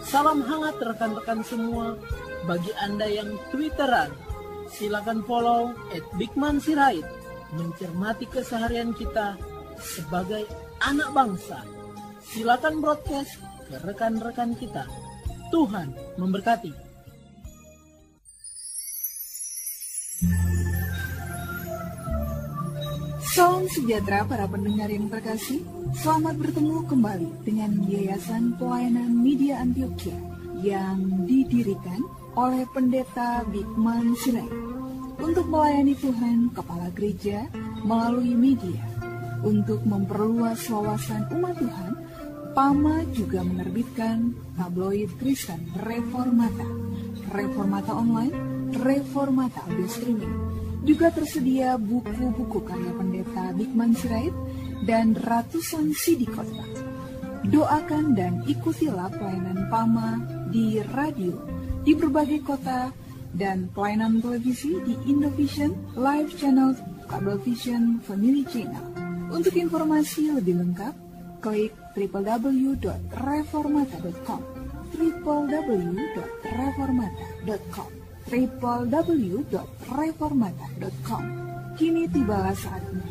Salam hangat rekan-rekan semua. Bagi Anda yang Twitteran, silakan follow @bigmansirait, mencermati keseharian kita sebagai anak bangsa. Silakan broadcast ke rekan-rekan kita. Tuhan memberkati. Salam sejahtera para pendengar yang terkasih. Selamat bertemu kembali dengan Yayasan Pelayanan Media Antioquia yang didirikan oleh Pendeta Bigman Sirait untuk melayani Tuhan Kepala Gereja melalui media. Untuk memperluas wawasan umat Tuhan, PAMA juga menerbitkan tabloid Kristen Reformata, Reformata Online, Reformata Audio Streaming. Juga tersedia buku-buku karya Pendeta Bigman Sirait dan ratusan CD khotbah. Doakan dan ikutilah pelayanan PAMA di radio di berbagai kota dan pelayanan televisi di Indovision, Live Channel, Cablevision, Family Channel. Untuk informasi lebih lengkap, klik www.reformata.com, www.reformata.com, www.reformata.com. Kini tibalah saatnya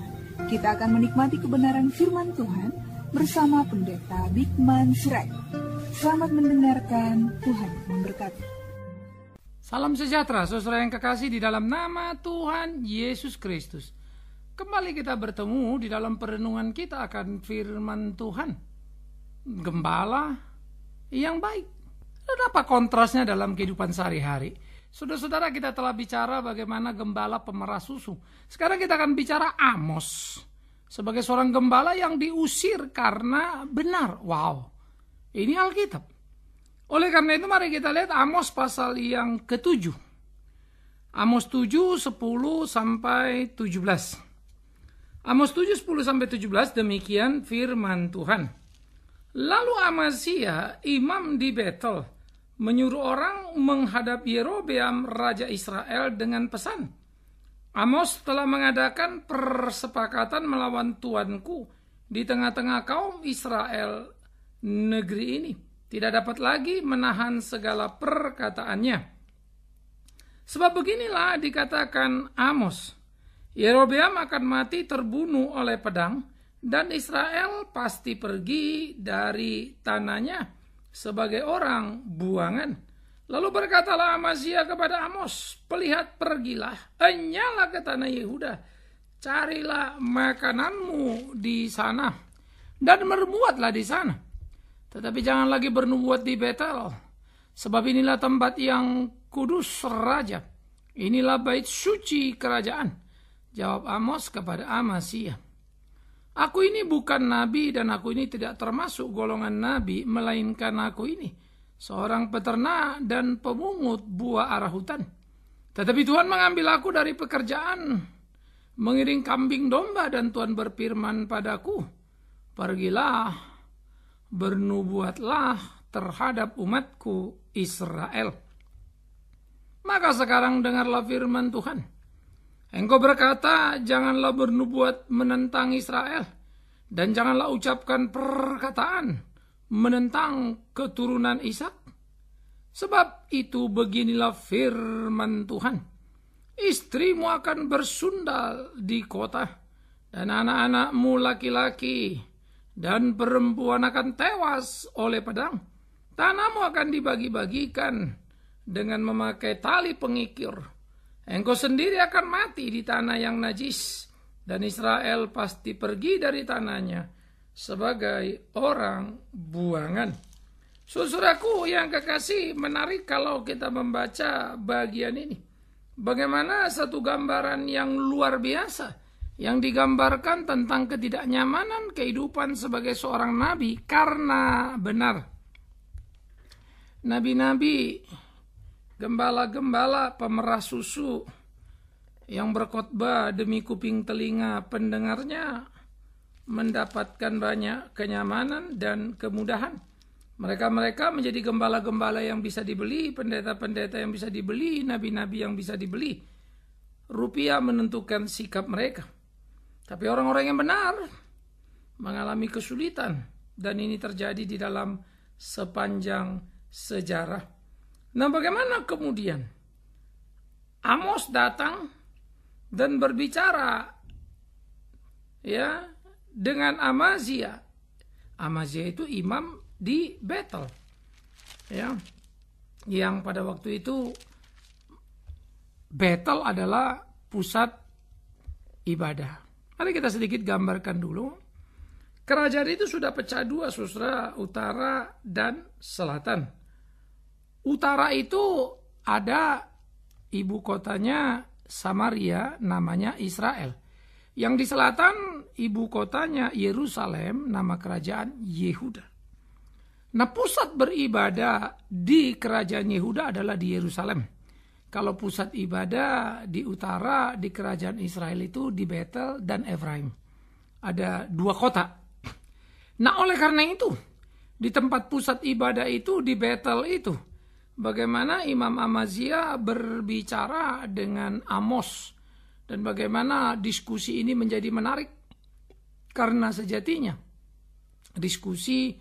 kita akan menikmati kebenaran firman Tuhan bersama Pendeta Bigman Sirait. Selamat mendengarkan, Tuhan memberkati. Salam sejahtera, saudara yang kekasih di dalam nama Tuhan Yesus Kristus. Kembali kita bertemu di dalam perenungan kita akan firman Tuhan. Gembala yang baik. Dan apa kontrasnya dalam kehidupan sehari-hari? Saudara-saudara, kita telah bicara bagaimana gembala pemerah susu. Sekarang kita akan bicara Amos. Sebagai seorang gembala yang diusir karena benar. Wow, ini Alkitab. Oleh karena itu mari kita lihat Amos pasal yang ke-7. Amos 7, 10 sampai 17. Amos 7, 10 sampai 17 demikian firman Tuhan. Lalu Amazia, imam di Betel, menyuruh orang menghadap Yerobeam raja Israel dengan pesan, Amos telah mengadakan persepakatan melawan tuanku di tengah-tengah kaum Israel. Negeri ini tidak dapat lagi menahan segala perkataannya. Sebab beginilah dikatakan Amos, Yerobeam akan mati terbunuh oleh pedang, dan Israel pasti pergi dari tanahnya sebagai orang buangan. Lalu berkatalah Amazia kepada Amos, "Pelihat, pergilah, enyalah ke tanah Yehuda, carilah makananmu di sana, dan bernubuatlah di sana. Tetapi jangan lagi bernubuat di Betel, sebab inilah tempat yang kudus raja, inilah bait suci kerajaan." Jawab Amos kepada Amazia, "Aku ini bukan nabi, dan aku ini tidak termasuk golongan nabi, melainkan aku ini seorang peternak dan pemungut buah arah hutan. Tetapi Tuhan mengambil aku dari pekerjaan mengiring kambing domba, dan Tuhan berfirman padaku, pergilah, bernubuatlah terhadap umatku Israel. Maka sekarang dengarlah firman Tuhan. Engkau berkata, janganlah bernubuat menentang Israel, dan janganlah ucapkan perkataan menentang keturunan Ishak. Sebab itu beginilah firman Tuhan. Istrimu akan bersundal di kota, dan anak-anakmu laki-laki dan perempuan akan tewas oleh pedang. Tanahmu akan dibagi-bagikan dengan memakai tali pengikir. Engkau sendiri akan mati di tanah yang najis, dan Israel pasti pergi dari tanahnya sebagai orang buangan. Saudaraku yang kekasih, menarik kalau kita membaca bagian ini. Bagaimana satu gambaran yang luar biasa yang digambarkan tentang ketidaknyamanan kehidupan sebagai seorang nabi karena benar. Nabi-nabi, gembala-gembala pemerah susu yang berkhotbah demi kuping telinga pendengarnya mendapatkan banyak kenyamanan dan kemudahan. Mereka menjadi gembala-gembala yang bisa dibeli, pendeta-pendeta yang bisa dibeli, nabi-nabi yang bisa dibeli. Rupiah menentukan sikap mereka. Tapi orang-orang yang benar mengalami kesulitan dan ini terjadi di dalam sepanjang sejarah. Nah, bagaimana kemudian Amos datang dan berbicara ya dengan Amazia. Amazia itu imam di Betel, ya, yang pada waktu itu Betel adalah pusat ibadah. Mari kita sedikit gambarkan dulu. Kerajaan itu sudah pecah dua, saudara, utara dan selatan. Utara itu ada ibu kotanya Samaria, namanya Israel. Yang di selatan ibu kotanya Yerusalem, nama kerajaan Yehuda. Nah, pusat beribadah di kerajaan Yehuda adalah di Yerusalem. Kalau pusat ibadah di utara di kerajaan Israel itu di Betel dan Efraim. Ada dua kota. Nah, oleh karena itu, di tempat pusat ibadah itu di Betel itu, bagaimana Imam Amazia berbicara dengan Amos, dan bagaimana diskusi ini menjadi menarik. Karena sejatinya diskusi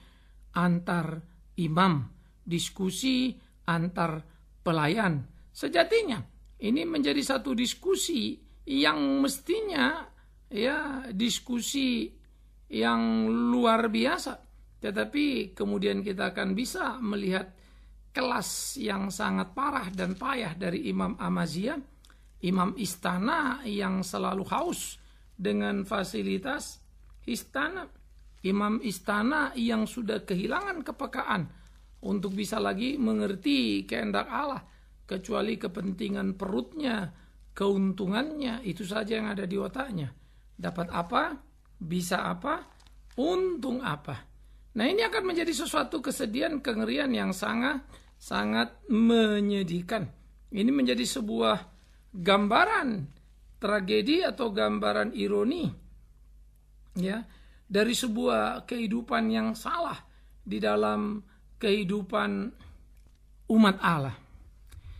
antar imam, diskusi antar pelayan, sejatinya ini menjadi satu diskusi yang mestinya ya diskusi yang luar biasa. Tetapi kemudian kita akan bisa melihat kelas yang sangat parah dan payah dari Imam Amazia, imam istana yang selalu haus dengan fasilitas istana, imam istana yang sudah kehilangan kepekaan untuk bisa lagi mengerti kehendak Allah, kecuali kepentingan perutnya, keuntungannya, itu saja yang ada di otaknya. Dapat apa? Bisa apa? Untung apa? Nah, ini akan menjadi sesuatu kesedihan, kengerian yang sangat menyedihkan. Ini menjadi sebuah gambaran tragedi atau gambaran ironi ya dari sebuah kehidupan yang salah di dalam kehidupan umat Allah.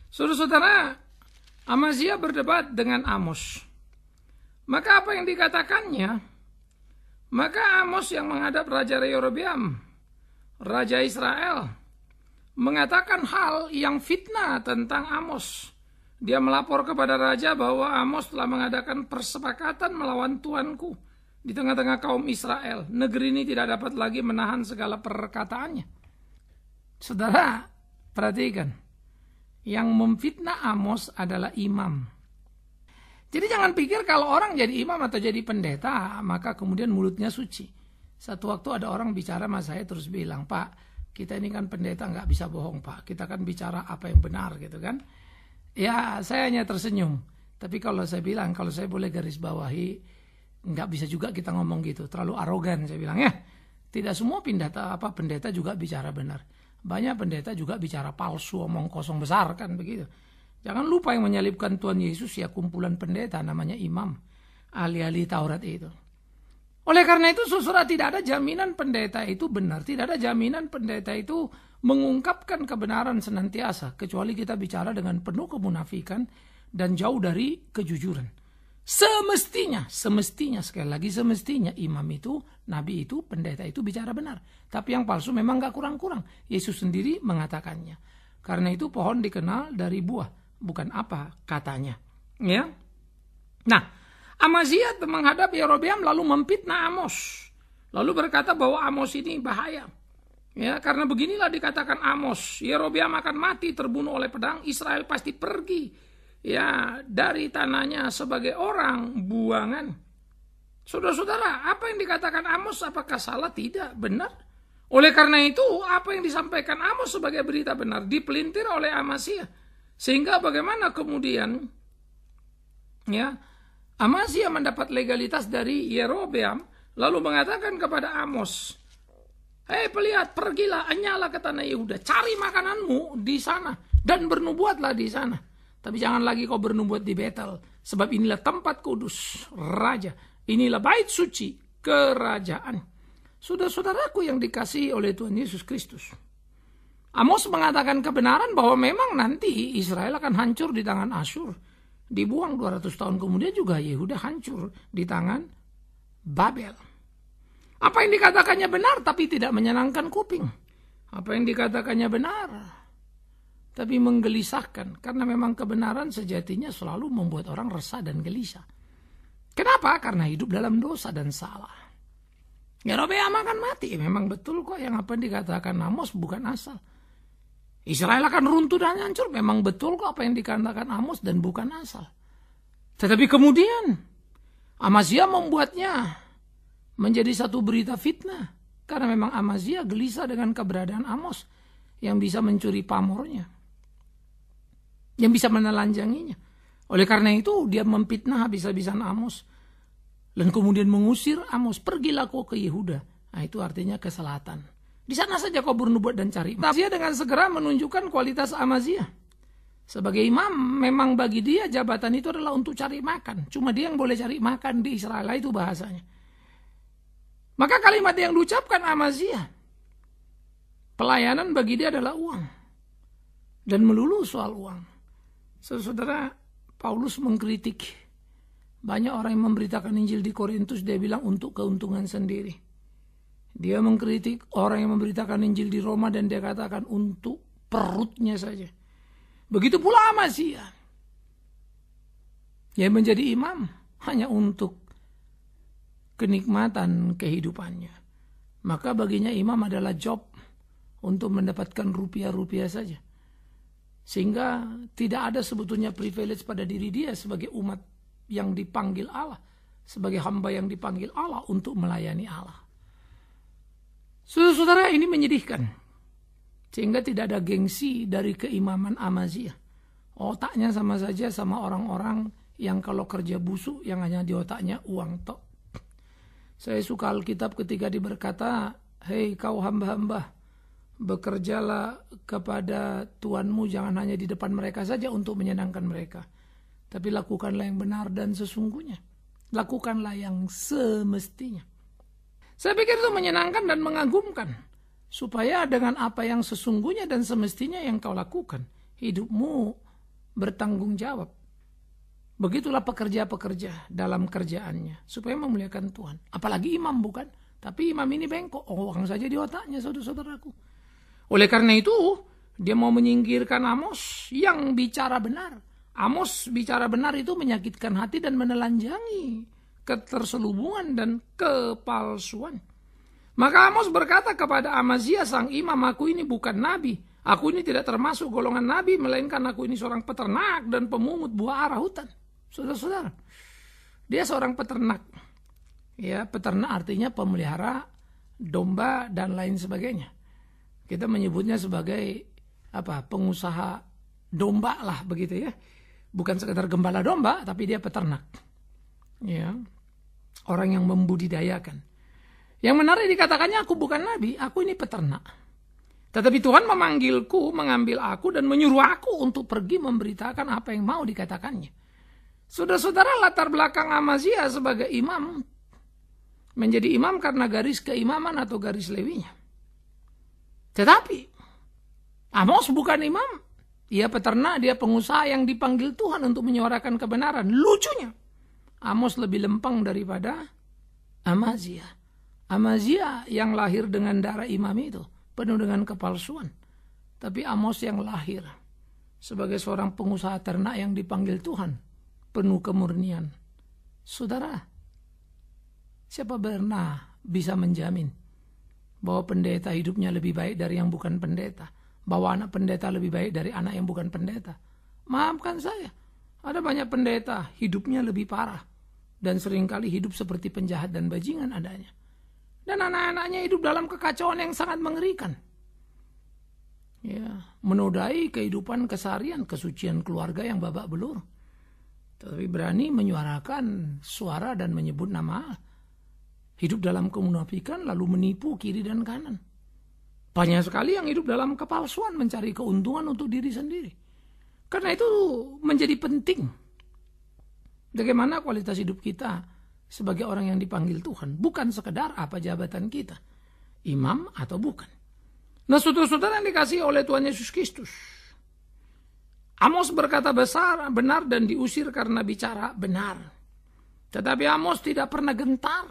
Saudara-saudara, Amazia berdebat dengan Amos. Maka apa yang dikatakannya? Maka Amos yang menghadap Raja Yerobeam, Raja Israel, mengatakan hal yang fitnah tentang Amos. Dia melapor kepada raja bahwa Amos telah mengadakan persepakatan melawan tuanku di tengah-tengah kaum Israel. Negeri ini tidak dapat lagi menahan segala perkataannya. Saudara, perhatikan. Yang memfitnah Amos adalah imam. Jadi jangan pikir kalau orang jadi imam atau jadi pendeta, maka kemudian mulutnya suci. Satu waktu ada orang bicara sama saya terus bilang, Pak, kita ini kan pendeta nggak bisa bohong, Pak. Kita kan bicara apa yang benar gitu kan. Ya, saya hanya tersenyum. Tapi kalau saya bilang, kalau saya boleh garis bawahi, nggak bisa juga kita ngomong gitu. Terlalu arogan, saya bilang ya. Tidak semua pendeta juga bicara benar. Banyak pendeta juga bicara palsu, omong kosong besar kan begitu. Jangan lupa yang menyalibkan Tuhan Yesus ya kumpulan pendeta namanya imam, ahli-ahli Taurat itu. Oleh karena itu saudara, tidak ada jaminan pendeta itu benar, tidak ada jaminan pendeta itu mengungkapkan kebenaran senantiasa, kecuali kita bicara dengan penuh kemunafikan dan jauh dari kejujuran. Semestinya sekali lagi semestinya imam itu, nabi itu, pendeta itu bicara benar. Tapi yang palsu memang gak kurang-kurang. Yesus sendiri mengatakannya. Karena itu pohon dikenal dari buah, bukan apa katanya. Ya. Nah, Amazia menghadap Yerobeam lalu memfitnah Amos. Lalu berkata bahwa Amos ini bahaya. Ya, karena beginilah dikatakan Amos, Yerobeam akan mati terbunuh oleh pedang, Israel pasti pergi ya dari tanahnya sebagai orang buangan. Saudara-saudara, apa yang dikatakan Amos apakah salah? Tidak, benar. Oleh karena itu, apa yang disampaikan Amos sebagai berita benar dipelintir oleh Amazia. Sehingga bagaimana kemudian ya Amazia mendapat legalitas dari Yerobeam lalu mengatakan kepada Amos, "Hei pelihat, pergilah, nyala ke tanah Yehuda, cari makananmu di sana dan bernubuatlah di sana. Tapi jangan lagi kau bernubuat di Betel, sebab inilah tempat kudus raja, inilah bait suci kerajaan." Saudara-saudaraku yang dikasihi oleh Tuhan Yesus Kristus, Amos mengatakan kebenaran bahwa memang nanti Israel akan hancur di tangan Asyur. Dibuang 200 tahun kemudian juga Yehuda hancur di tangan Babel. Apa yang dikatakannya benar tapi tidak menyenangkan kuping. Apa yang dikatakannya benar tapi menggelisahkan. Karena memang kebenaran sejatinya selalu membuat orang resah dan gelisah. Kenapa? Karena hidup dalam dosa dan salah. Yerobeam akan mati. Memang betul kok yang apa yang dikatakan Amos bukan asal. Israel akan runtuh dan hancur. Memang betul kok apa yang dikatakan Amos dan bukan asal. Tetapi kemudian Amazia membuatnya menjadi satu berita fitnah. Karena memang Amazia gelisah dengan keberadaan Amos yang bisa mencuri pamornya. Yang bisa menelanjanginya. Oleh karena itu dia memfitnah habis-habisan Amos. Dan kemudian mengusir Amos. Pergilah kau ke Yehuda. Nah itu artinya ke selatan. Di sana saja kau bernubuat dan cari. Amazia dengan segera menunjukkan kualitas Amazia. Sebagai imam memang bagi dia jabatan itu adalah untuk cari makan. Cuma dia yang boleh cari makan di Israel. Itu bahasanya. Maka kalimat yang diucapkan Amazia, pelayanan bagi dia adalah uang. Dan melulu soal uang. Saudara, Paulus mengkritik banyak orang yang memberitakan Injil di Korintus, dia bilang untuk keuntungan sendiri. Dia mengkritik orang yang memberitakan Injil di Roma dan dia katakan untuk perutnya saja. Begitu pula Amazia yang menjadi imam hanya untuk kenikmatan kehidupannya. Maka baginya imam adalah job untuk mendapatkan rupiah-rupiah saja. Sehingga tidak ada sebetulnya privilege pada diri dia sebagai umat yang dipanggil Allah. Sebagai hamba yang dipanggil Allah untuk melayani Allah. Saudara-saudara, ini menyedihkan. Sehingga tidak ada gengsi dari keimaman Amazia. Otaknya sama saja sama orang-orang yang kalau kerja busuk yang hanya di otaknya uang tok. Saya suka Alkitab ketika diberkata, hei kau hamba-hamba, bekerjalah kepada Tuanmu jangan hanya di depan mereka saja untuk menyenangkan mereka. Tapi lakukanlah yang benar dan sesungguhnya. Lakukanlah yang semestinya. Saya pikir itu menyenangkan dan mengagumkan. Supaya dengan apa yang sesungguhnya dan semestinya yang kau lakukan, hidupmu bertanggung jawab. Begitulah pekerja-pekerja dalam kerjaannya. Supaya memuliakan Tuhan. Apalagi imam bukan? Tapi imam ini bengkok. Uang saja di otaknya saudara-saudaraku. Oleh karena itu, dia mau menyingkirkan Amos yang bicara benar. Amos bicara benar itu menyakitkan hati dan menelanjangi keterselubungan dan kepalsuan. Maka Amos berkata kepada Amazia sang imam, aku ini bukan nabi. Aku ini tidak termasuk golongan nabi, melainkan aku ini seorang peternak dan pemungut buah arah hutan. Saudara-saudara, dia seorang peternak. Ya, peternak artinya pemelihara domba dan lain sebagainya. Kita menyebutnya sebagai pengusaha domba lah begitu ya. Bukan sekedar gembala domba, tapi dia peternak. Ya, orang yang membudidayakan. Yang menarik dikatakannya aku bukan nabi, aku ini peternak. Tetapi Tuhan memanggilku, mengambil aku dan menyuruh aku untuk pergi memberitakan apa yang mau dikatakannya. Saudara-saudara, latar belakang Amazia sebagai imam menjadi imam karena garis keimaman atau garis lewinya. Tetapi Amos bukan imam. Dia peternak, dia pengusaha yang dipanggil Tuhan untuk menyuarakan kebenaran. Lucunya, Amos lebih lempeng daripada Amazia. Amazia yang lahir dengan darah imam itu penuh dengan kepalsuan. Tapi Amos yang lahir sebagai seorang pengusaha ternak yang dipanggil Tuhan penuh kemurnian. Saudara, siapa pernah bisa menjamin bahwa pendeta hidupnya lebih baik dari yang bukan pendeta? Bahwa anak pendeta lebih baik dari anak yang bukan pendeta? Maafkan saya, ada banyak pendeta hidupnya lebih parah dan seringkali hidup seperti penjahat dan bajingan adanya. Dan anak-anaknya hidup dalam kekacauan yang sangat mengerikan. Ya, menodai kehidupan keseharian, kesucian keluarga yang babak belur. Tapi berani menyuarakan suara dan menyebut nama Allah. Hidup dalam kemunafikan lalu menipu kiri dan kanan. Banyak sekali yang hidup dalam kepalsuan mencari keuntungan untuk diri sendiri. Karena itu menjadi penting. Bagaimana kualitas hidup kita sebagai orang yang dipanggil Tuhan. Bukan sekedar apa jabatan kita. Imam atau bukan. Nah, saudara-saudara yang dikasihi oleh Tuhan Yesus Kristus. Amos berkata benar dan diusir karena bicara benar. Tetapi Amos tidak pernah gentar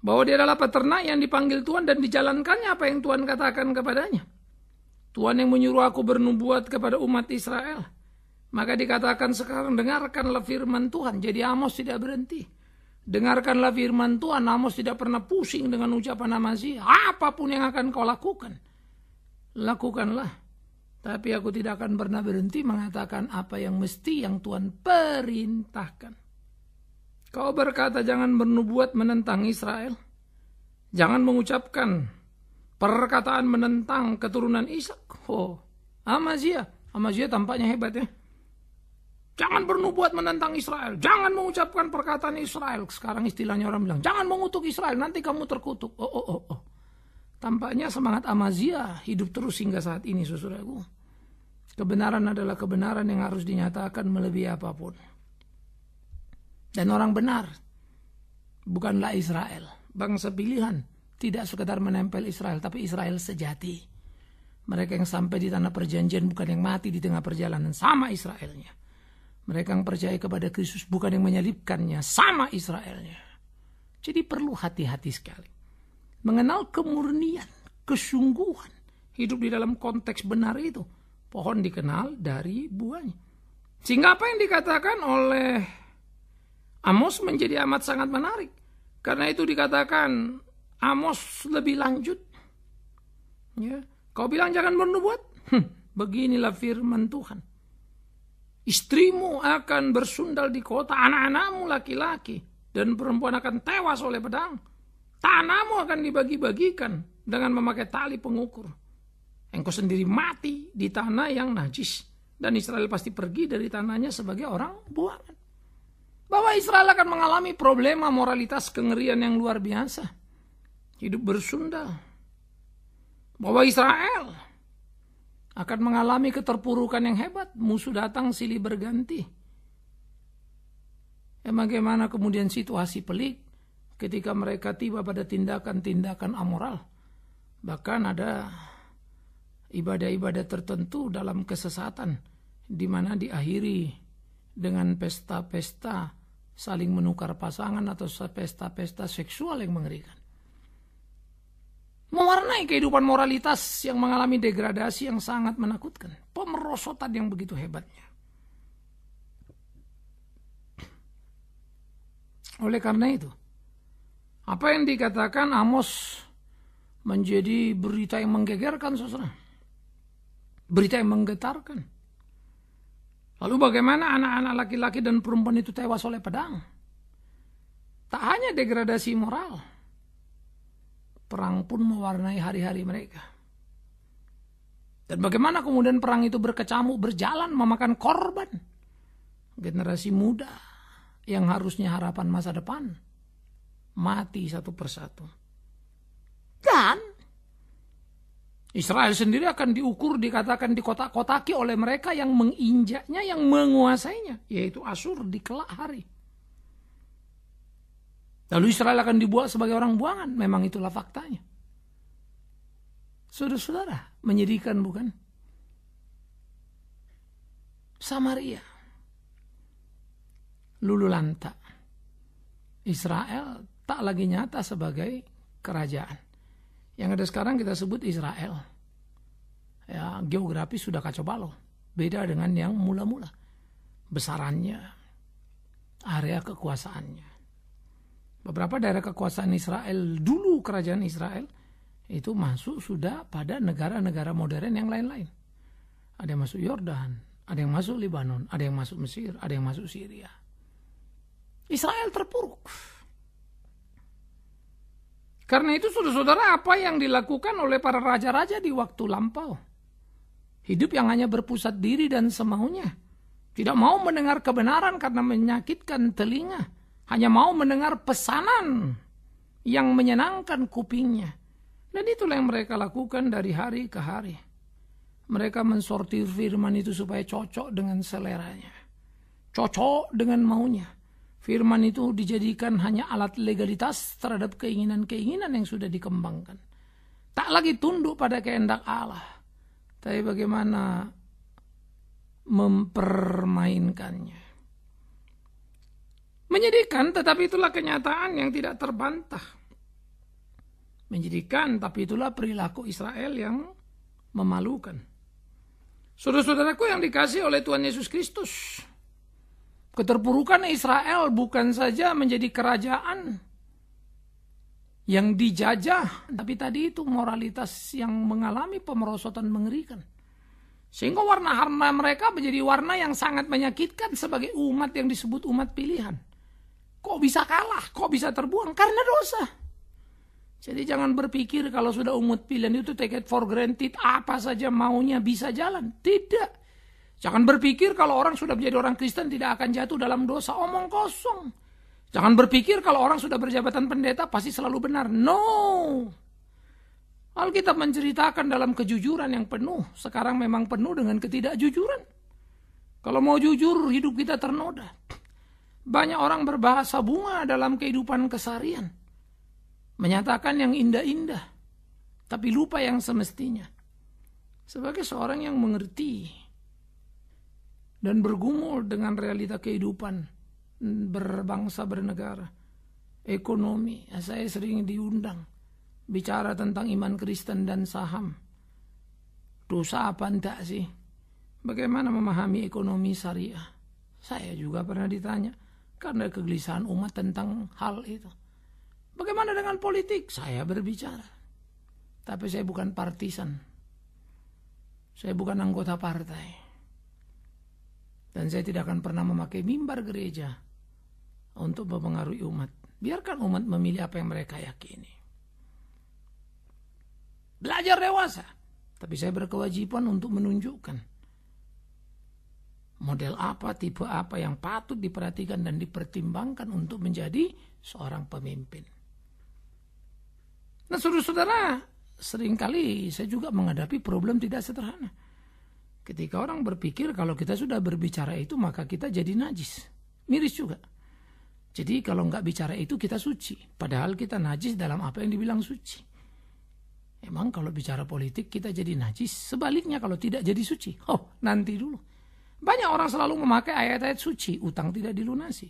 Bahwa dia adalah peternak yang dipanggil Tuhan dan dijalankannya apa yang Tuhan katakan kepadanya. Tuhan yang menyuruh aku bernubuat kepada umat Israel. Maka dikatakan sekarang dengarkanlah firman Tuhan. Jadi Amos tidak berhenti. Dengarkanlah firman Tuhan. Amos tidak pernah pusing dengan ucapan Amazia. Apapun yang akan kau lakukan, lakukanlah. Tapi aku tidak akan pernah berhenti mengatakan apa yang mesti yang Tuhan perintahkan. Kau berkata jangan bernubuat menentang Israel. Jangan mengucapkan perkataan menentang keturunan Ishak. Oh, Amazia tampaknya hebat ya. Jangan bernubuat menentang Israel. Jangan mengucapkan perkataan Israel. Sekarang istilahnya orang bilang, jangan mengutuk Israel, nanti kamu terkutuk. Oh. Tampaknya semangat Amazia hidup terus hingga saat ini, saudaraku. Kebenaran adalah kebenaran yang harus dinyatakan melebihi apapun. Dan orang benar bukanlah Israel, bangsa pilihan, tidak sekedar menempel Israel, tapi Israel sejati. Mereka yang sampai di tanah perjanjian bukan yang mati di tengah perjalanan, sama Israelnya. Mereka yang percaya kepada Kristus bukan yang menyalibkannya, sama Israelnya. Jadi perlu hati-hati sekali. Mengenal kemurnian, kesungguhan, hidup di dalam konteks benar itu. Pohon dikenal dari buahnya. Sehingga apa yang dikatakan oleh Amos menjadi amat sangat menarik. Karena itu dikatakan Amos lebih lanjut. Ya, kau bilang jangan bernubuat? Beginilah firman Tuhan. Istrimu akan bersundal di kota, anak-anakmu laki-laki dan perempuan akan tewas oleh pedang. Tanahmu akan dibagi-bagikan dengan memakai tali pengukur. Engkau sendiri mati di tanah yang najis. Dan Israel pasti pergi dari tanahnya sebagai orang buangan. Bahwa Israel akan mengalami problema moralitas kengerian yang luar biasa. Hidup bersundal. Bahwa Israel akan mengalami keterpurukan yang hebat. Musuh datang silih berganti. Bagaimana kemudian situasi pelik ketika mereka tiba pada tindakan-tindakan amoral. Bahkan ada ibadah-ibadah tertentu dalam kesesatan di mana diakhiri dengan pesta-pesta saling menukar pasangan atau pesta-pesta seksual yang mengerikan. Mewarnai kehidupan moralitas yang mengalami degradasi yang sangat menakutkan. Pemerosotan yang begitu hebatnya. Oleh karena itu, apa yang dikatakan Amos menjadi berita yang menggegerkan, saudara. Berita yang menggetarkan. Lalu bagaimana anak-anak laki-laki dan perempuan itu tewas oleh pedang? Tak hanya degradasi moral, perang pun mewarnai hari-hari mereka. Dan bagaimana kemudian perang itu berkecamuk, berjalan, memakan korban. Generasi muda yang harusnya harapan masa depan, mati satu persatu. Dan Israel sendiri akan diukur, dikatakan dikotak-kotaki oleh mereka yang menginjaknya, yang menguasainya, yaitu Asyur di kelak hari. Lalu Israel akan dibuat sebagai orang buangan. Memang itulah faktanya. Saudara-saudara, menyedihkan bukan? Samaria lulu lantak. Israel tak lagi nyata sebagai kerajaan. Yang ada sekarang kita sebut Israel. Ya, geografis sudah kacau balau. Beda dengan yang mula-mula. Besarannya, area kekuasaannya. Beberapa daerah kekuasaan Israel, dulu kerajaan Israel, itu masuk sudah pada negara-negara modern yang lain-lain. Ada yang masuk Yordan, ada yang masuk Lebanon, ada yang masuk Mesir, ada yang masuk Syria. Israel terpuruk. Karena itu saudara-saudara, apa yang dilakukan oleh para raja-raja di waktu lampau? Hidup yang hanya berpusat diri dan semaunya. Tidak mau mendengar kebenaran karena menyakitkan telinga. Hanya mau mendengar pesanan yang menyenangkan kupingnya. Dan itulah yang mereka lakukan dari hari ke hari. Mereka mensortir firman itu supaya cocok dengan seleranya. Cocok dengan maunya. Firman itu dijadikan hanya alat legalitas terhadap keinginan-keinginan yang sudah dikembangkan. Tak lagi tunduk pada kehendak Allah. Tapi bagaimana mempermainkannya. Menyedihkan, tetapi itulah kenyataan yang tidak terbantah. menjadikan, tapi itulah perilaku Israel yang memalukan. Saudara-saudaraku yang dikasihi oleh Tuhan Yesus Kristus, keterpurukan Israel bukan saja menjadi kerajaan yang dijajah, tapi tadi itu moralitas yang mengalami pemerosotan mengerikan. Sehingga warna mereka menjadi warna yang sangat menyakitkan sebagai umat yang disebut umat pilihan. Kok bisa kalah? Kok bisa terbuang? Karena dosa. Jadi jangan berpikir kalau sudah umat pilihan itu take it for granted, apa saja maunya bisa jalan. Tidak. Jangan berpikir kalau orang sudah menjadi orang Kristen tidak akan jatuh dalam dosa. Omong kosong. Jangan berpikir kalau orang sudah berjabatan pendeta pasti selalu benar. No. Alkitab menceritakan dalam kejujuran yang penuh. Sekarang memang penuh dengan ketidakjujuran. Kalau mau jujur, hidup kita ternoda. Banyak orang berbahasa bunga dalam kehidupan keseharian. Menyatakan yang indah-indah, tapi lupa yang semestinya. Sebagai seorang yang mengerti dan bergumul dengan realita kehidupan berbangsa bernegara, ekonomi, saya sering diundang bicara tentang iman Kristen dan saham. Dosa apa enggak sih? Bagaimana memahami ekonomi syariah? Saya juga pernah ditanya karena kegelisahan umat tentang hal itu. Bagaimana dengan politik? Saya berbicara. Tapi saya bukan partisan. Saya bukan anggota partai. Dan saya tidak akan pernah memakai mimbar gereja untuk mempengaruhi umat. Biarkan umat memilih apa yang mereka yakini. Belajar dewasa. Tapi saya berkewajiban untuk menunjukkan model apa, tipe apa yang patut diperhatikan dan dipertimbangkan untuk menjadi seorang pemimpin. Nah, saudara-saudara, seringkali saya juga menghadapi problem tidak sederhana. Ketika orang berpikir kalau kita sudah berbicara itu maka kita jadi najis. Miris juga. Jadi kalau nggak bicara itu kita suci. Padahal kita najis dalam apa yang dibilang suci. Emang kalau bicara politik kita jadi najis. Sebaliknya kalau tidak jadi suci. Oh, nanti dulu. Banyak orang selalu memakai ayat-ayat suci. Utang tidak dilunasi.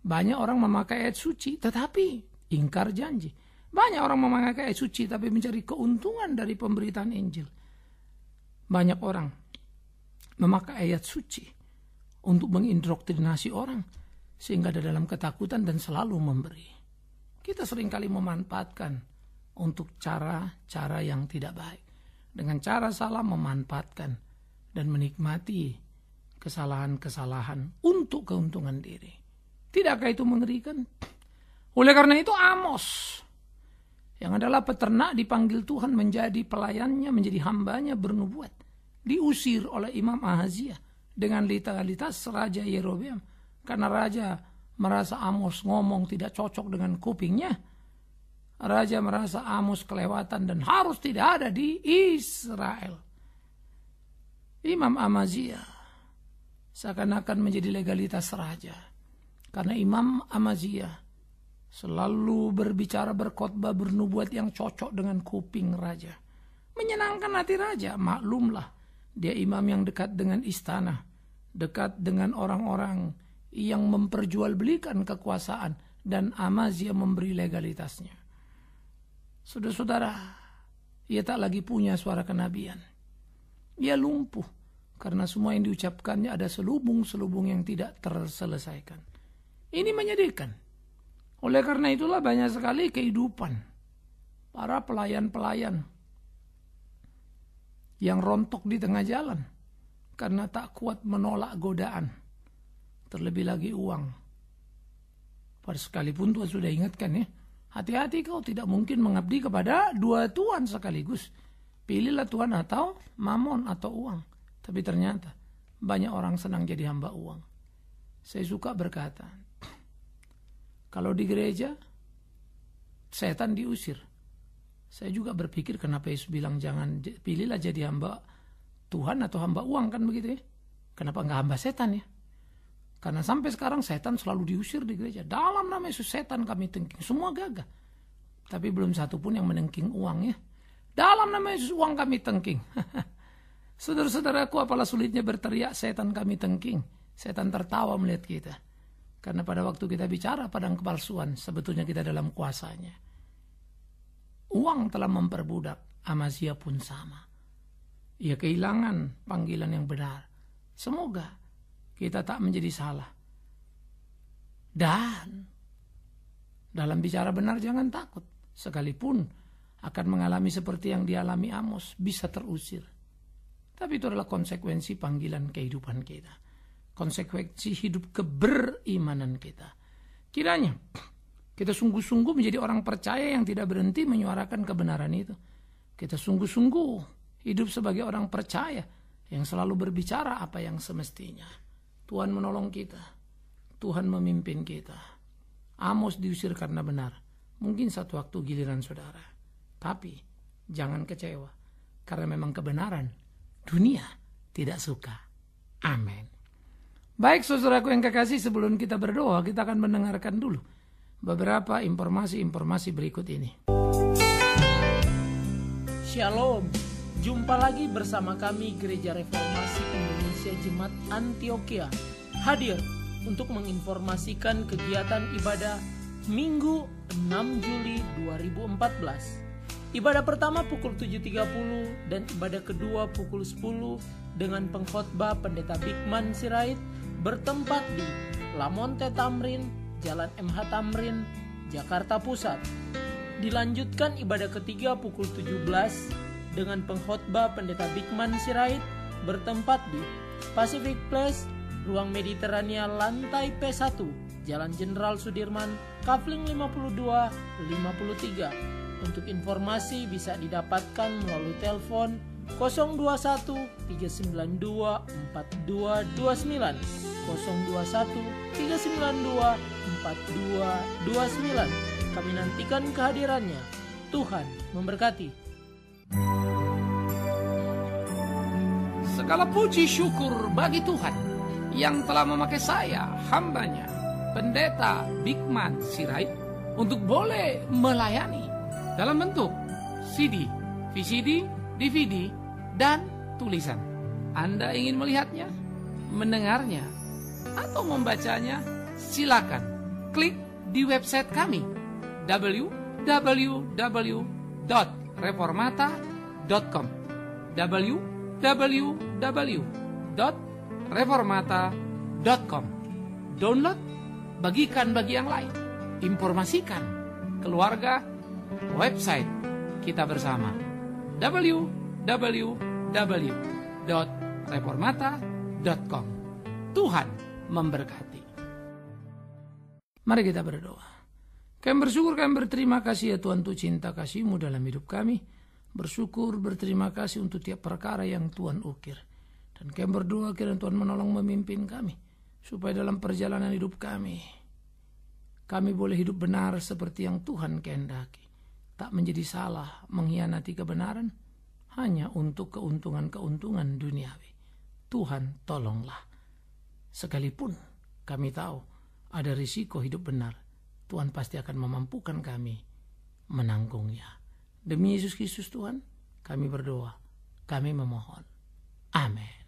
Banyak orang memakai ayat suci tetapi ingkar janji. Banyak orang memakai ayat suci tapi mencari keuntungan dari pemberitaan Injil. Banyak orang memakai ayat suci untuk mengindoktrinasi orang sehingga ada dalam ketakutan dan selalu memberi. Kita seringkali memanfaatkan untuk cara-cara yang tidak baik. Dengan cara salah memanfaatkan dan menikmati kesalahan-kesalahan untuk keuntungan diri. Tidakkah itu mengerikan? Oleh karena itu Amos yang adalah peternak dipanggil Tuhan menjadi pelayannya, menjadi hambanya bernubuat. Diusir oleh Imam Ahazia dengan legalitas Raja Yerobeam. Karena Raja merasa Amos ngomong tidak cocok dengan kupingnya. Raja merasa Amos kelewatan dan harus tidak ada di Israel. Imam Ahazia seakan-akan menjadi legalitas raja. Karena Imam Ahazia selalu berbicara, berkhotbah, bernubuat yang cocok dengan kuping raja. Menyenangkan hati raja, maklumlah. Dia imam yang dekat dengan istana. Dekat dengan orang-orang yang memperjualbelikan kekuasaan. Dan Ahazia memberi legalitasnya. Saudara-saudara, ia tak lagi punya suara kenabian. Ia lumpuh. Karena semua yang diucapkannya ada selubung-selubung yang tidak terselesaikan. Ini menyedihkan. Oleh karena itulah banyak sekali kehidupan para pelayan-pelayan yang rontok di tengah jalan karena tak kuat menolak godaan. Terlebih lagi uang. Pada sekalipun Tuhan sudah ingatkan ya, hati-hati kau tidak mungkin mengabdi kepada dua tuan sekaligus. Pilihlah Tuhan atau mamon atau uang. Tapi ternyata banyak orang senang jadi hamba uang. Saya suka berkata, kalau di gereja, setan diusir. Saya juga berpikir kenapa Yesus bilang jangan pilihlah jadi hamba Tuhan atau hamba uang kan begitu ya. Kenapa enggak hamba setan ya? Karena sampai sekarang setan selalu diusir di gereja. Dalam nama Yesus setan kami tengking. Semua gagah. Tapi belum satu pun yang menengking uang ya. Dalam nama Yesus uang kami tengking. Saudara-saudaraku apalah sulitnya berteriak setan kami tengking. Setan tertawa melihat kita. Karena pada waktu kita bicara padang kepalsuan, sebetulnya kita dalam kuasanya. Uang telah memperbudak, Amazia pun sama. Ia kehilangan panggilan yang benar. Semoga kita tak menjadi salah. Dan dalam bicara benar jangan takut. Sekalipun akan mengalami seperti yang dialami Amos, bisa terusir. Tapi itu adalah konsekuensi panggilan kehidupan kita. Konsekuensi hidup keberimanan kita. Kiranya kita sungguh-sungguh menjadi orang percaya yang tidak berhenti menyuarakan kebenaran itu. Kita sungguh-sungguh hidup sebagai orang percaya yang selalu berbicara apa yang semestinya. Tuhan menolong kita. Tuhan memimpin kita. Amos diusir karena benar. Mungkin satu waktu giliran saudara. Tapi jangan kecewa. Karena memang kebenaran dunia tidak suka. Amin. Baik saudaraku yang kekasih, sebelum kita berdoa, kita akan mendengarkan dulu beberapa informasi-informasi berikut ini. Shalom. Jumpa lagi bersama kami Gereja Reformasi Indonesia Jemaat Antioquia. Hadir untuk menginformasikan kegiatan ibadah Minggu 6 Juli 2014. Ibadah pertama pukul 7.30 dan ibadah kedua pukul 10 dengan pengkhotbah Pendeta Bikman Sirait bertempat di Lamonte Tamrin, Jalan MH Tamrin, Jakarta Pusat. Dilanjutkan ibadah ketiga pukul 17 dengan pengkhotbah Pendeta Bikman Sirait bertempat di Pacific Place, Ruang Mediterania lantai P1, Jalan Jenderal Sudirman, Kafling 52-53. Untuk informasi bisa didapatkan melalui telepon 021 392 4229, 021 392 4229. Kami nantikan kehadirannya. Tuhan memberkati. Segala puji syukur bagi Tuhan yang telah memakai saya, hambanya, Pendeta Bikman Sirait, untuk boleh melayani dalam bentuk CD, VCD, DVD, dan tulisan. Anda ingin melihatnya, mendengarnya, atau membacanya? Silakan klik di website kami www.reformata.com www.reformata.com. Download, bagikan bagi yang lain, informasikan keluarga, website kita bersama www.reformata.com. Tuhan memberkati. Mari kita berdoa. Kami bersyukur, kami berterima kasih ya Tuhan untuk cinta kasih-Mu dalam hidup kami. Bersyukur, berterima kasih untuk tiap perkara yang Tuhan ukir. Dan kami berdoa kiranya Tuhan menolong memimpin kami, supaya dalam perjalanan hidup kami boleh hidup benar seperti yang Tuhan kehendaki. Tak menjadi salah, mengkhianati kebenaran, hanya untuk keuntungan-keuntungan duniawi. Tuhan tolonglah. Sekalipun kami tahu ada risiko hidup benar, Tuhan pasti akan memampukan kami menanggungnya. Demi Yesus Kristus Tuhan, kami berdoa, kami memohon. Amin.